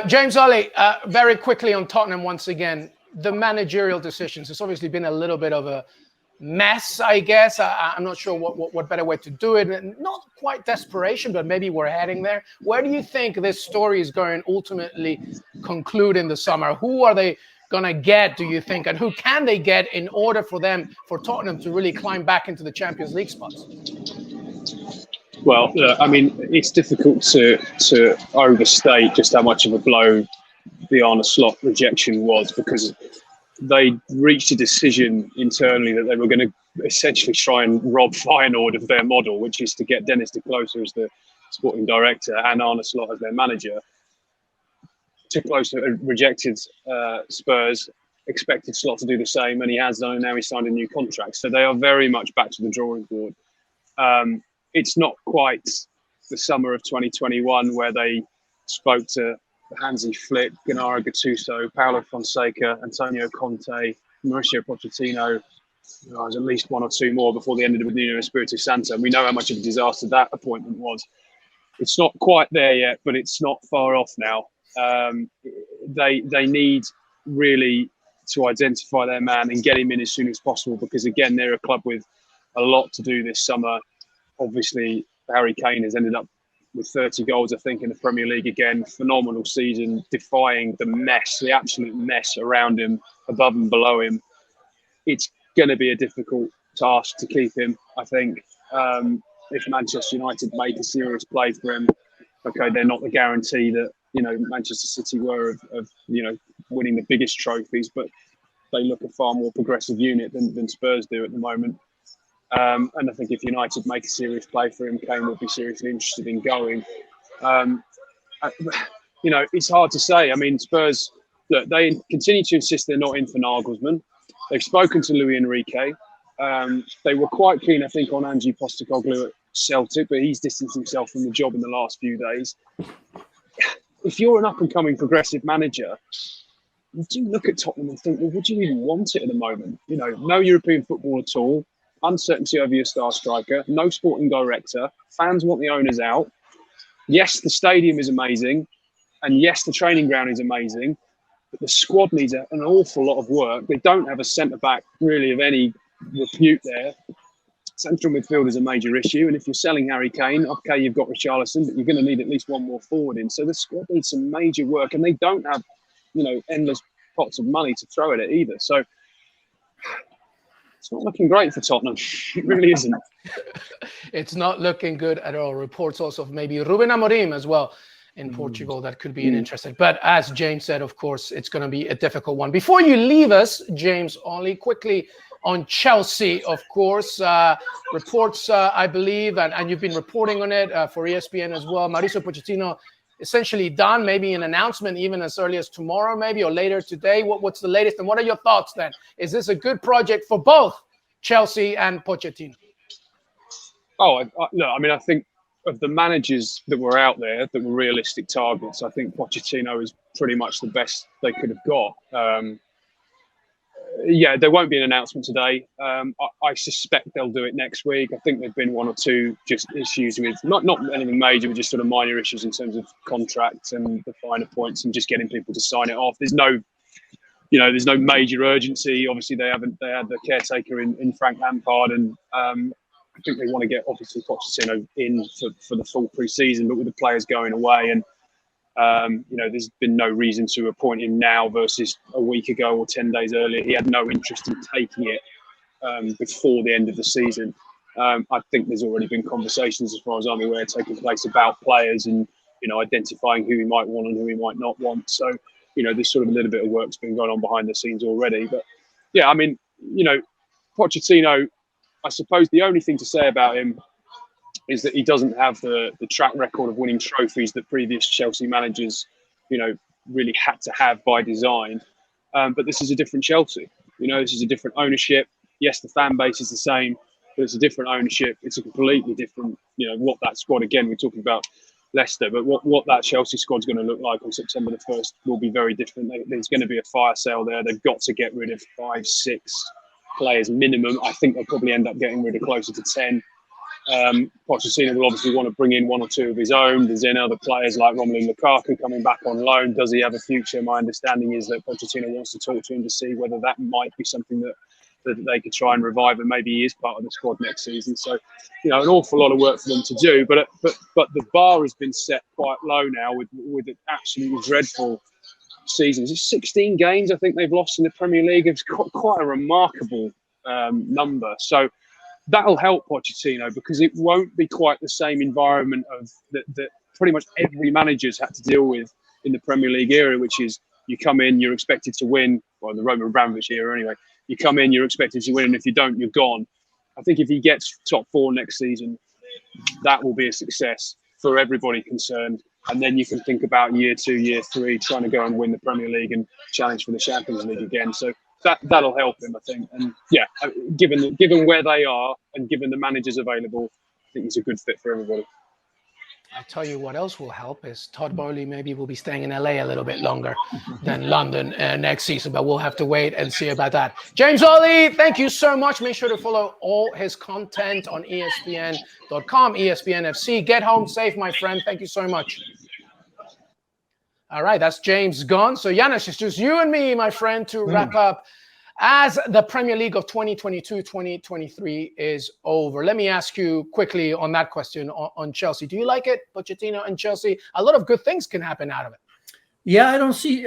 James, Olley, very quickly on Tottenham once again. The managerial decisions. It's obviously been a little bit of a mess, I guess. I'm not sure what better way to do it. Not quite desperation, but maybe we're heading there. Where do you think this story is going to ultimately conclude in the summer? Who are they going to get, do you think? And who can they get in order for Tottenham to really climb back into the Champions League spots? Well, I mean, it's difficult to overstate just how much of a blow the Arne Slot rejection was, because they reached a decision internally that they were going to essentially try and rob Feyenoord of their model, which is to get Dennis de Kloese as the sporting director and Arne Slot as their manager. De Kloese rejected Spurs, expected Slot to do the same, and he has done, and now he's signed a new contract. So they are very much back to the drawing board. It's not quite the summer of 2021 where they spoke to Hansi Flick, Gennaro Gattuso, Paulo Fonseca, Antonio Conte, Mauricio Pochettino. There's at least one or two more before they ended with Nuno Espirito Santo. And we know how much of a disaster that appointment was. It's not quite there yet, but it's not far off now. They need really to identify their man and get him in as soon as possible, because again, they're a club with a lot to do this summer. Obviously, Harry Kane has ended up with 30 goals, I think, in the Premier League again. Phenomenal season, defying the mess, the absolute mess around him, above and below him. It's going to be a difficult task to keep him, I think. If Manchester United make a serious play for him, okay, they're not the guarantee that, Manchester City were of winning the biggest trophies, but they look a far more progressive unit than Spurs do at the moment. And I think if United make a serious play for him, Kane will be seriously interested in going. It's hard to say. I mean, Spurs, look, they continue to insist they're not in for Nagelsmann. They've spoken to Luis Enrique. They were quite keen, I think, on Ange Postecoglou at Celtic, but he's distanced himself from the job in the last few days. If you're an up-and-coming progressive manager, you do look at Tottenham and think, well, would you even want it at the moment? No European football at all. Uncertainty over your star striker, no sporting director, fans want the owners out. Yes, the stadium is amazing, and yes, the training ground is amazing, but the squad needs an awful lot of work. They don't have a centre-back really of any repute there. Central midfield is a major issue, and if you're selling Harry Kane, okay, you've got Richarlison, but you're going to need at least one more forward in. So the squad needs some major work, and they don't have, endless pots of money to throw at it either. So it's not looking great for Tottenham. It really isn't. It's not looking good at all. Reports also of maybe Ruben Amorim as well in Portugal. That could be an interesting. But as James said, of course, it's going to be a difficult one. Before you leave us, James, only quickly on Chelsea, of course. Reports, I believe, and you've been reporting on it for ESPN as well. Mauricio Pochettino essentially done, maybe an announcement even as early as tomorrow, maybe, or later today. What's the latest, and what are your thoughts then? Is this a good project for both Chelsea and Pochettino? I think of the managers that were out there that were realistic targets, I think Pochettino is pretty much the best they could have got. There won't be an announcement today. I suspect they'll do it next week. I think there've been one or two just issues with not anything major, but just sort of minor issues in terms of contracts and the finer points and just getting people to sign it off. There's no major urgency. Obviously, they had the caretaker in Frank Lampard, and I think they want to get obviously Pochettino in for the full pre-season, but with the players going away and. There's been no reason to appoint him now versus a week ago or 10 days earlier. He had no interest in taking it before the end of the season. I think there's already been conversations, as far as I'm aware, taking place about players and, identifying who he might want and who he might not want. So, there's sort of a little bit of work's been going on behind the scenes already. But, Pochettino, I suppose the only thing to say about him is that he doesn't have the track record of winning trophies that previous Chelsea managers, really had to have by design. But this is a different Chelsea. This is a different ownership. Yes, the fan base is the same, but it's a different ownership. It's a completely different, what that squad, again, we're talking about Leicester, but what that Chelsea squad's going to look like on September the 1st will be very different. There's going to be a fire sale there. They've got to get rid of 5-6 players minimum. I think they'll probably end up getting rid of closer to 10. Pochettino will obviously want to bring in one or two of his own. There's then other players like Romelu Lukaku coming back on loan. Does he have a future? My understanding is that Pochettino wants to talk to him to see whether that might be something that they could try and revive, and maybe he is part of the squad next season. So, an awful lot of work for them to do. But the bar has been set quite low now with an absolutely dreadful season. It's 16 games I think they've lost in the Premier League. It's quite a remarkable number. So that'll help Pochettino, because it won't be quite the same environment of that pretty much every manager's had to deal with in the Premier League era, which is you come in, you're expected to win, well, the Roman Abramovich era anyway. You come in, you're expected to win, and if you don't, you're gone. I think if he gets top 4 next season, that will be a success for everybody concerned. And then you can think about year 2, year 3, trying to go and win the Premier League and challenge for the Champions League again. So that'll help him, I think. And yeah, given where they are and given the managers available, I think he's a good fit for everybody. I'll tell you what else will help is Todd Boehly maybe will be staying in LA a little bit longer than London next season, but we'll have to wait and see about that. James Olley, thank you so much. Make sure to follow all his content on ESPN.com, ESPN FC. Get home safe, my friend. Thank you so much. All right, that's James gone. So Janusz, it's just you and me, my friend, to wrap up as the Premier League of 2022-2023 is over. Let me ask you quickly on that question on Chelsea. Do you like it, Pochettino and Chelsea? A lot of good things can happen out of it. Yeah, I don't see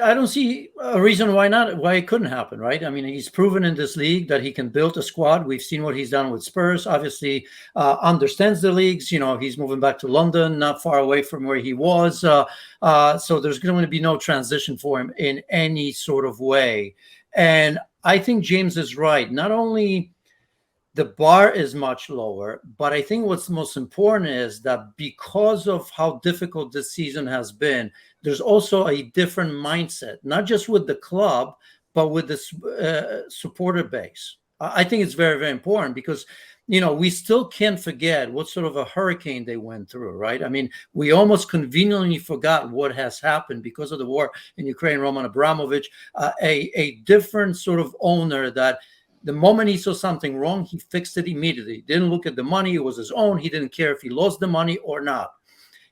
a reason why it couldn't happen, right? I mean, he's proven in this league that he can build a squad. We've seen what he's done with Spurs. Obviously, understands the leagues. He's moving back to London, not far away from where he was. So there's going to be no transition for him in any sort of way. And I think James is right. Not only the bar is much lower, but I think what's most important is that because of how difficult this season has been, there's also a different mindset, not just with the club, but with the supporter base. I think it's very, very important because, we still can't forget what sort of a hurricane they went through, right? I mean, we almost conveniently forgot what has happened because of the war in Ukraine. Roman Abramovich, a different sort of owner that the moment he saw something wrong, he fixed it immediately. Didn't look at the money. It was his own. He didn't care if he lost the money or not.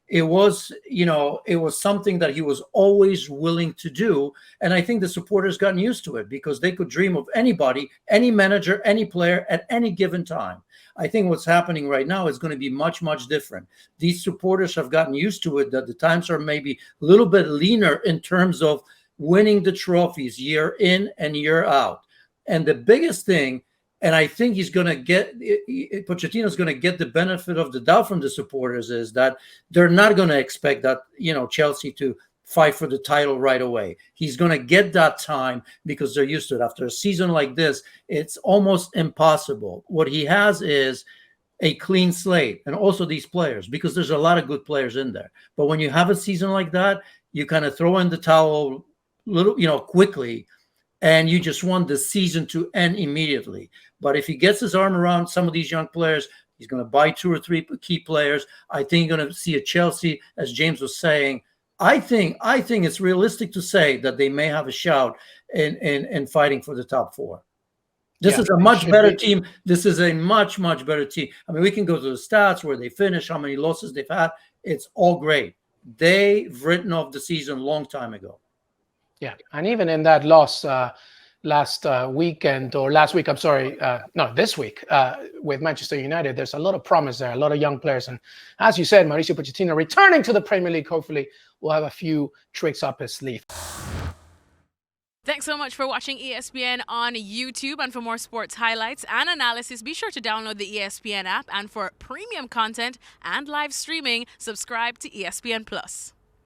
It was, it was something that he was always willing to do. And I think the supporters gotten used to it because they could dream of anybody, any manager, any player at any given time. I think what's happening right now is going to be much, much different. These supporters have gotten used to it, that the times are maybe a little bit leaner in terms of winning the trophies year in and year out. And the biggest thing, and I think Pochettino's going to get the benefit of the doubt from the supporters, is that they're not going to expect that, Chelsea to fight for the title right away. He's going to get that time because they're used to it. After a season like this, it's almost impossible. What he has is a clean slate, and also these players, because there's a lot of good players in there. But when you have a season like that, you kind of throw in the towel quickly, and you just want the season to end immediately. But if he gets his arm around some of these young players, he's going to buy 2 or 3 key players. I think you're going to see a Chelsea, as James was saying. I think it's realistic to say that they may have a shout in fighting for the top 4. This is a much better team. This is a much, much better team. I mean, we can go to the stats where they finish, how many losses they've had. It's all great. They've written off the season a long time ago. Yeah, and even in that loss last weekend, or last week, this week with Manchester United, there's a lot of promise there, a lot of young players. And as you said, Mauricio Pochettino returning to the Premier League, hopefully will have a few tricks up his sleeve. Thanks so much for watching ESPN on YouTube. And for more sports highlights and analysis, be sure to download the ESPN app. And for premium content and live streaming, subscribe to ESPN Plus.